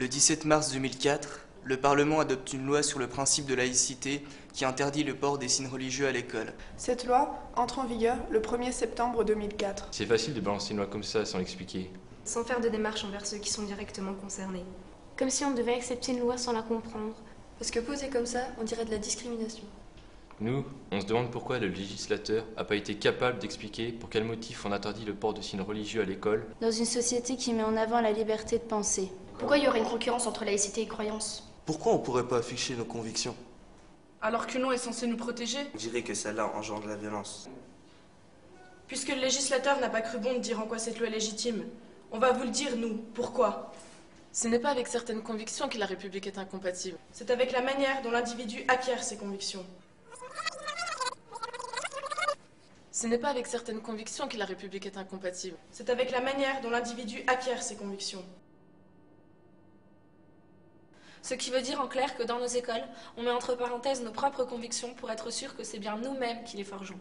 Le 17 mars 2004, le Parlement adopte une loi sur le principe de laïcité qui interdit le port des signes religieux à l'école. Cette loi entre en vigueur le 1er septembre 2004. C'est facile de balancer une loi comme ça sans l'expliquer. Sans faire de démarche envers ceux qui sont directement concernés. Comme si on devait accepter une loi sans la comprendre. Parce que posé comme ça, on dirait de la discrimination. Nous, on se demande pourquoi le législateur n'a pas été capable d'expliquer pour quel motif on interdit le port de signes religieux à l'école. Dans une société qui met en avant la liberté de penser. Pourquoi il y aurait une concurrence entre laïcité et croyance? Pourquoi on pourrait pas afficher nos convictions? Alors qu'une loi est censée nous protéger? On dirait que celle-là engendre la violence. Puisque le législateur n'a pas cru bon de dire en quoi cette loi est légitime, on va vous le dire, nous. Pourquoi? Ce n'est pas avec certaines convictions que la République est incompatible. C'est avec la manière dont l'individu acquiert ses convictions. Ce n'est pas avec certaines convictions que la République est incompatible. C'est avec la manière dont l'individu acquiert ses convictions. Ce qui veut dire en clair que dans nos écoles, on met entre parenthèses nos propres convictions pour être sûr que c'est bien nous-mêmes qui les forgeons.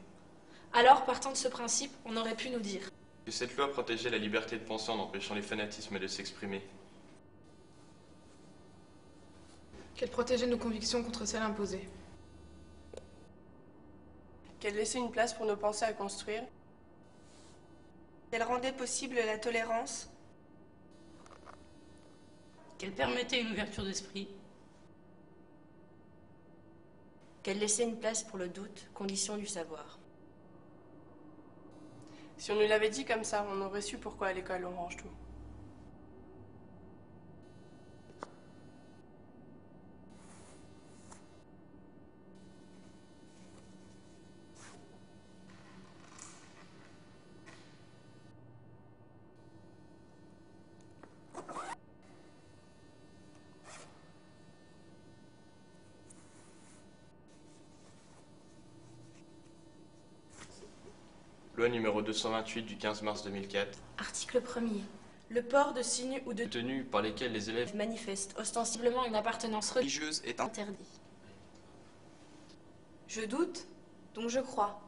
Alors, partant de ce principe, on aurait pu nous dire Que cette loi protégeait la liberté de penser en empêchant les fanatismes de s'exprimer. Qu'elle protégeait nos convictions contre celles imposées. Qu'elle laissait une place pour nos pensées à construire. Qu'elle rendait possible la tolérance. Qu'elle permettait une ouverture d'esprit. Qu'elle laissait une place pour le doute, condition du savoir. Si on nous l'avait dit comme ça, on aurait su pourquoi à l'école on range tout. Loi numéro 228 du 15 mars 2004. Article 1er. Le port de signes ou de tenues par lesquelles les élèves manifestent ostensiblement une appartenance Religieuse est interdit. Je doute, donc je crois.